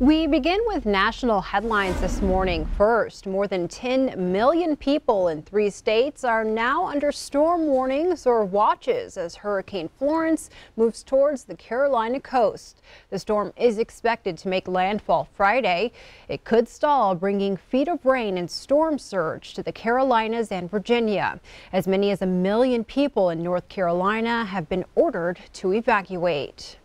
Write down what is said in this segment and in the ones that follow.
We begin with national headlines this morning. First, more than 10 million people in 3 states are now under storm warnings or watches as Hurricane Florence moves towards the Carolina coast. The storm is expected to make landfall Friday. It could stall, bringing feet of rain and storm surge to the Carolinas and Virginia. As many as 1 million people in North Carolina have been ordered to evacuate.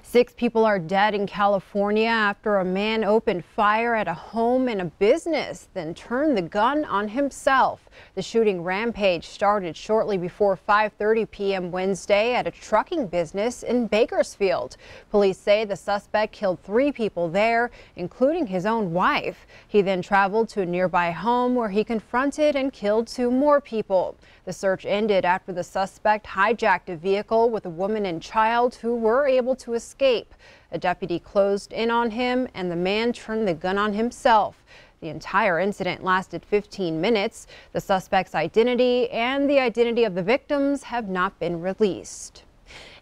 6 people are dead in California after a man opened fire at a home and a business, then turned the gun on himself. The shooting rampage started shortly before 5:30 p.m. Wednesday at a trucking business in Bakersfield. Police say the suspect killed 3 people there, including his own wife. He then traveled to a nearby home where he confronted and killed 2 more people. The search ended after the suspect hijacked a vehicle with a woman and child who were able to escape. A deputy closed in on him and the man turned the gun on himself. The entire incident lasted 15 minutes. The suspect's identity and the identity of the victims have not been released.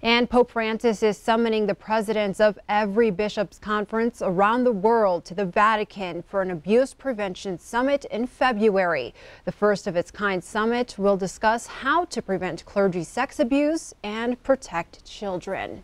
And Pope Francis is summoning the presidents of every bishops' conference around the world to the Vatican for an abuse prevention summit in February. The first of its kind summit will discuss how to prevent clergy sex abuse and protect children.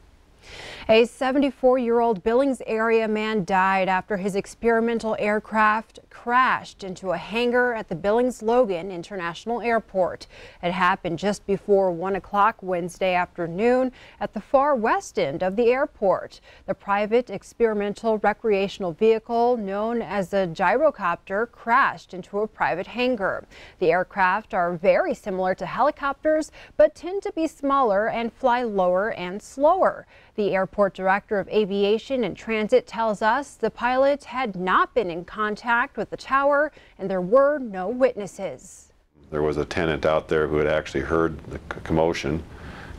A 74-year-old Billings area man died after his experimental aircraft crashed into a hangar at the Billings-Logan International Airport. It happened just before 1 o'clock Wednesday afternoon at the far west end of the airport. The private experimental recreational vehicle known as a gyrocopter crashed into a private hangar. The aircraft are very similar to helicopters, but tend to be smaller and fly lower and slower. The airport director of aviation and transit tells us the pilot had not been in contact with the tower and there were no witnesses. There was a tenant out there who had actually heard the commotion,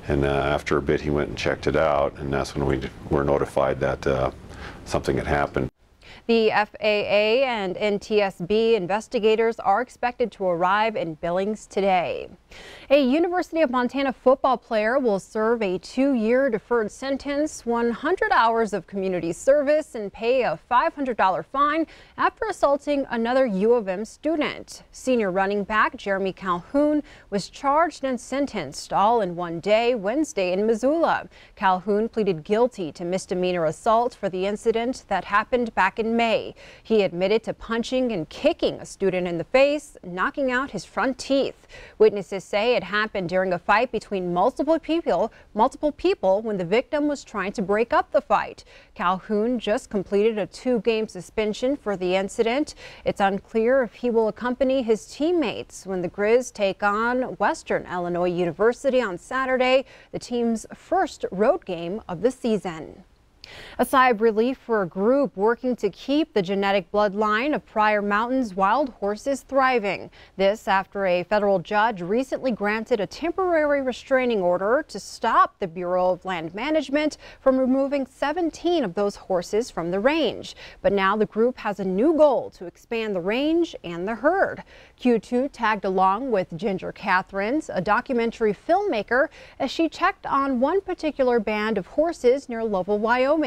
and after a bit he went and checked it out, and that's when we were notified that something had happened. The FAA and NTSB investigators are expected to arrive in Billings today. A University of Montana football player will serve a 2-year deferred sentence, 100 hours of community service, and pay a $500 fine after assaulting another U of M student. Senior running back Jeremy Calhoun was charged and sentenced all in one day Wednesday in Missoula. Calhoun pleaded guilty to misdemeanor assault for the incident that happened back in May. He admitted to punching and kicking a student in the face, knocking out his front teeth. Witnesses say it happened during a fight between multiple people when the victim was trying to break up the fight. Calhoun just completed a 2-game suspension for the incident. It's unclear if he will accompany his teammates when the Grizz take on Western Illinois University on Saturday, the team's first road game of the season. A sigh of relief for a group working to keep the genetic bloodline of Pryor Mountain's wild horses thriving. This after a federal judge recently granted a temporary restraining order to stop the Bureau of Land Management from removing 17 of those horses from the range. But now the group has a new goal to expand the range and the herd. Q2 tagged along with Ginger Catherines, a documentary filmmaker, as she checked on one particular band of horses near Lovell, Wyoming.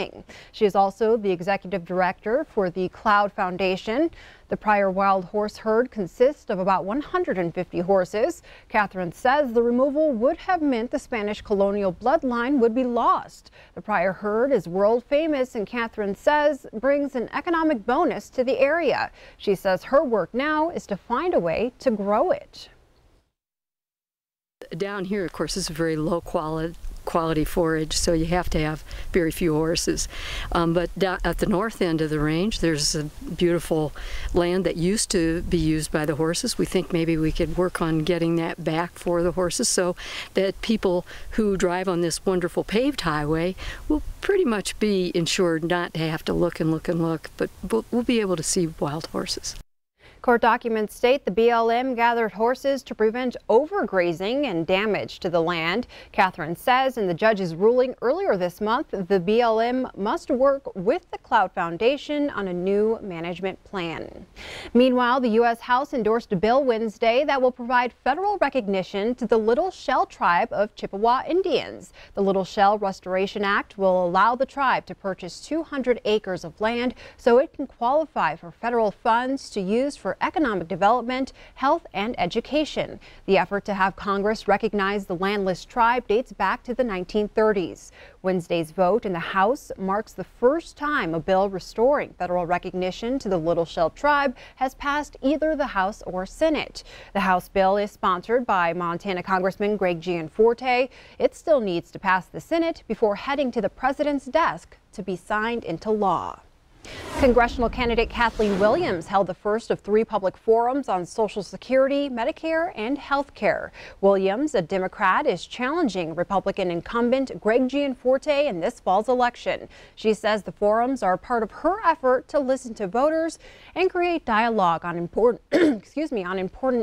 She is also the executive director for the Cloud Foundation. The Pryor wild horse herd consists of about 150 horses. Catherine says the removal would have meant the Spanish colonial bloodline would be lost. The Pryor herd is world famous and Catherine says brings an economic bonus to the area. She says her work now is to find a way to grow it. Down here, of course, is a very low quality forage, so you have to have very few horses. But down at the north end of the range, there's a beautiful land that used to be used by the horses. We think maybe we could work on getting that back for the horses so that people who drive on this wonderful paved highway will pretty much be insured not to have to look and look and look, but we'll be able to see wild horses. Court documents state the BLM gathered horses to prevent overgrazing and damage to the land. Catherine says in the judge's ruling earlier this month, the BLM must work with the Cloud Foundation on a new management plan. Meanwhile, the U.S. House endorsed a bill Wednesday that will provide federal recognition to the Little Shell tribe of Chippewa Indians. The Little Shell Restoration Act will allow the tribe to purchase 200 acres of land so it can qualify for federal funds to use for economic development, health, and education. The effort to have Congress recognize the landless tribe dates back to the 1930s. Wednesday's vote in the House marks the first time a bill restoring federal recognition to the Little Shell tribe has passed either the House or Senate. The House bill is sponsored by Montana Congressman Greg Gianforte. It still needs to pass the Senate before heading to the president's desk to be signed into law. Congressional candidate Kathleen Williams held the first of 3 public forums on Social Security, Medicare, and health care. Williams, a Democrat, is challenging Republican incumbent Greg Gianforte in this fall's election. She says the forums are part of her effort to listen to voters and create dialogue on important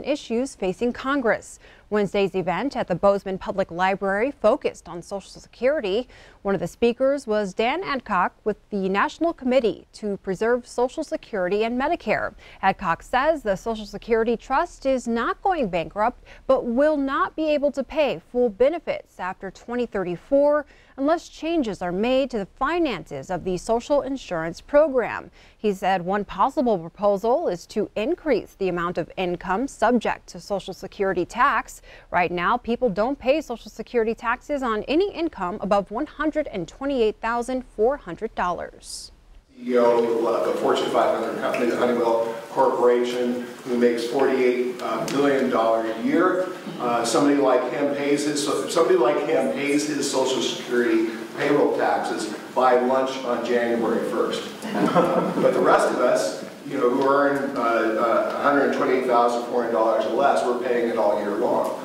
issues facing Congress. Wednesday's event at the Bozeman Public Library focused on Social Security. One of the speakers was Dan Adcock with the National Committee to Preserve Social Security and Medicare. Adcock says the Social Security Trust is not going bankrupt, but will not be able to pay full benefits after 2034 unless changes are made to the finances of the social insurance program. He said one possible proposal is to increase the amount of income subject to Social Security tax. Right now, people don't pay Social Security taxes on any income above $128,400. CEO of a Fortune 500 company, the Honeywell Corporation, who makes $48 billion a year. Somebody like him pays his Social Security payroll taxes by lunch on January 1st. But the rest of us, who earn $128,400 or less, we're paying it all year long.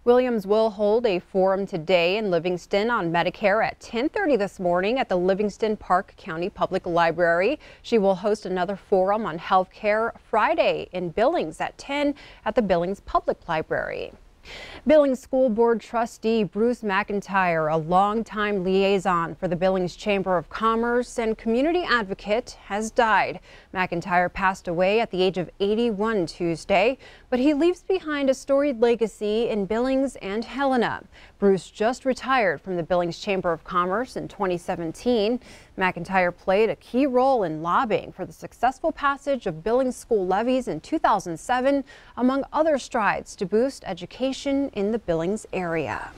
Williams will hold a forum today in Livingston on Medicare at 10:30 this morning at the Livingston Park County Public Library. She will host another forum on health care Friday in Billings at 10 at the Billings Public Library. Billings School Board trustee Bruce McIntyre, a longtime liaison for the Billings Chamber of Commerce and community advocate, has died. McIntyre passed away at the age of 81 Tuesday, but he leaves behind a storied legacy in Billings and Helena. Bruce just retired from the Billings Chamber of Commerce in 2017. McIntyre played a key role in lobbying for the successful passage of Billings school levies in 2007, among other strides to boost education in the Billings area.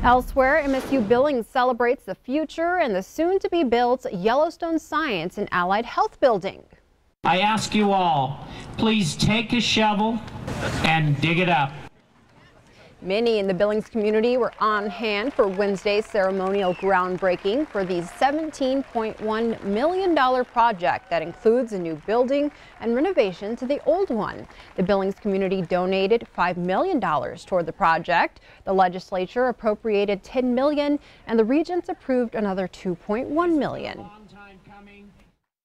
Elsewhere, MSU Billings celebrates the future and the soon-to-be-built Yellowstone Science and Allied Health Building. I ask you all, please take a shovel and dig it up. Many in the Billings community were on hand for Wednesday's ceremonial groundbreaking for the $17.1 million project that includes a new building and renovation to the old one. The Billings community donated $5 million toward the project. The legislature appropriated $10 million and the regents approved another $2.1 million.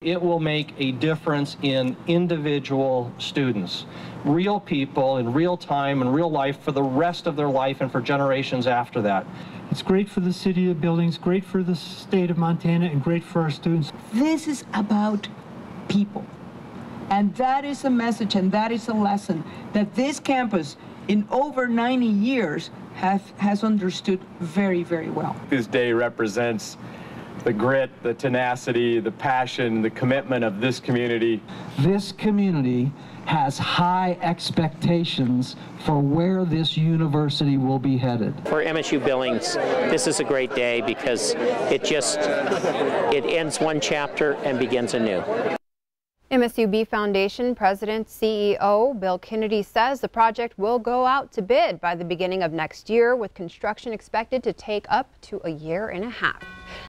It will make a difference in individual students, real people in real time and real life for the rest of their life and for generations after that. It's great for the city of Billings, great for the state of Montana, and great for our students. This is about people. And that is a message and that is a lesson that this campus in over 90 years has understood very, very well. This day represents the grit, the tenacity, the passion, the commitment of this community. This community has high expectations for where this university will be headed. For MSU Billings, this is a great day because it ends one chapter and begins a new. MSUB Foundation President CEO Bill Kennedy says the project will go out to bid by the beginning of next year, with construction expected to take up to a year and a half.